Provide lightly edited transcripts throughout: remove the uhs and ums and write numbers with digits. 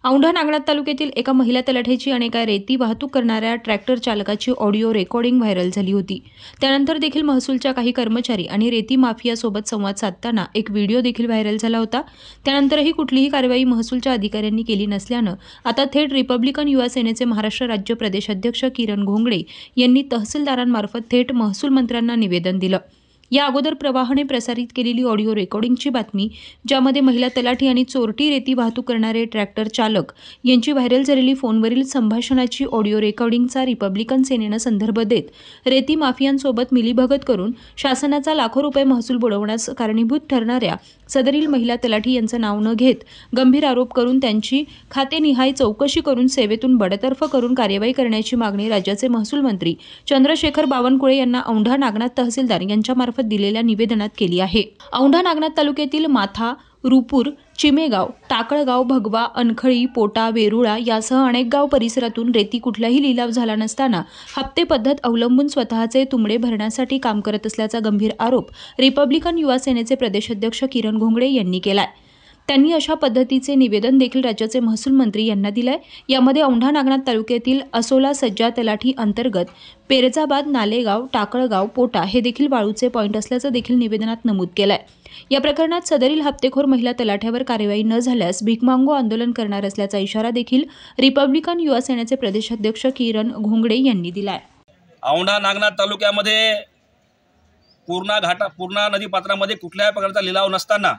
औंढा नागनाथ तालुक्यातील एका महिला तलाठ्याची आणि एका रेती वाहतूक करणाऱ्या ट्रॅक्टर चालकाची ऑडिओ रेकॉर्डिंग व्हायरल झाली होती। त्यानंतर देखील महसूलच्या काही कर्मचारी आणि रेती माफियासोबत संवाद साधताना एक व्हिडिओ देखील व्हायरल झाला होता। त्यानंतरही कुठलीही कारवाई महसूलच्या अधिकाऱ्यांनी केली नसल्यानं आता थेट रिपब्लिकन युवा सेनेचे महाराष्ट्र राज्य प्रदेशाध्यक्ष किरण घोंगडे यांनी तहसीलदारांमार्फत थेट महसूल मंत्र्यांना निवेदन दिलं। या अगोदर प्रवाहाने प्रसारित केलेली ऑडिओ रेकॉर्डिंगची बातमी, ज्यामध्ये महिला तलाठी आणि चोरटी रेती वाहतूक करणारे ट्रॅक्टर चालक यांची व्हायरल झालेली फोनवरील संभाषणाची ऑडिओ रेकॉर्डिंगचा रिपब्लिकन सेनेनं संदर्भ देत रेती माफियांसोबत मिलीभगत करून शासनाचा लाखो रुपये महसूल बुडवण्यास कारणीभूत ठरणाऱ्या सदरील महिला तलाठी यांचं नाव न घेत गंभीर आरोप करून त्यांची खातेनिहाय चौकशी करून सेवेतून बडतर्फ करून कार्यवाही करण्याची मागणी राज्याचे महसूल मंत्री चंद्रशेखर बावनकुळे यांना औंढा नागनाथ तहसीलदार यांच्यामार्फत दिलेल्या निवेदनात केली आहे। औंढा नागनाथ तालुक्यातील माथा, रूपूर, चिमेगाव, टाकळगाव, भगवा, अनखळी, पोटा, वेरुळा यासह अनेक गाव परिसरातून रेती कुठलाही लिलाव झाला नसताना हप्ते पद्धत अवलंबून स्वतःचे तुंबडे भरण्यासाठी काम करत असल्याचा गंभीर आरोप रिपब्लिकन युवा सेनेचे प्रदेशाध्यक्ष किरण घोंगडे यांनी केलाय। त्यांनी अशा पद्धतीचे निवेदन देखील राज्याचे महसूल मंत्री यांना दिलंय। यामध्ये औंढा नागनाथ तालुक्यातील असोला सज्जा तलाठी अंतर्गत पेरजाबाद, नालेगाव, टाकळगाव, पोटा हे देखील वाळूचे पॉईंट असल्याचं देखील निवेदनात नमूद केलंय। या प्रकरणात सदरील हप्तेखोर महिला तलाठ्यावर कारवाई न झाल्यास भीकमागो आंदोलन करणार असल्याचा इशारा देखील रिपब्लिकन युवा सेनेचे प्रदेशाध्यक्ष किरण घोंगडे यांनी दिलाय। औंढा नागनाथ तालुक्यामध्ये पूर्णा नदी पात्रामध्ये कुठल्याही प्रकारचा लिलाव नसताना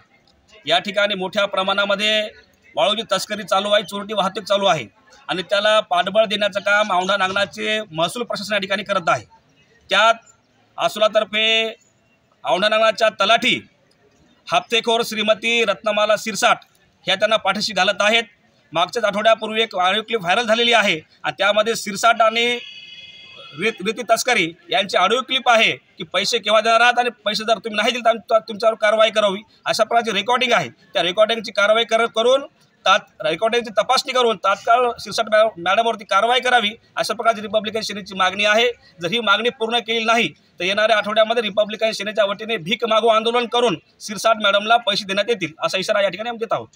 या ठिकाणी मोठ्या प्रमाणामध्ये वाळूची तस्करी चालू आहे, चोरटी वाहतूक चालू आहे आणि त्याला पाठबळ देण्याचं काम औंढा नागनाथचे महसूल प्रशासन या ठिकाणी करत आहे। त्यात आसोलातर्फे औंढा नागनाथच्या तलाठी हप्तेखोर श्रीमती रत्नमाला सिरसाट ह्या त्यांना पाठीशी घालत आहेत। मागच्याच आठवड्यापूर्वी एक ऑडिओ क्लिप व्हायरल झालेली आहे आणि त्यामध्ये सिरसाट आणि रेती तस्करी यांची ऑडिओ क्लिप आहे की पैसे केव्हा देणार आहात आणि पैसे जर तुम्ही नाही दिले तर तुमच्यावर कारवाई करावी अशा प्रकारची रेकॉर्डिंग आहे। त्या रेकॉर्डिंगची कारवाई करून रेकॉर्डिंगची तपासणी करून तात्काळ सिरसाट मॅडमवरती कारवाई करावी अशा प्रकारची रिपब्लिकन सेनेची मागणी आहे। जर ही मागणी पूर्ण केली नाही तर येणाऱ्या आठवड्यामध्ये रिपब्लिकन सेनेच्या वतीने भीक मागो आंदोलन करून सिरसाट मॅडमला पैसे देण्यात येतील असा इशारा या ठिकाणी आम्ही देत आहोत।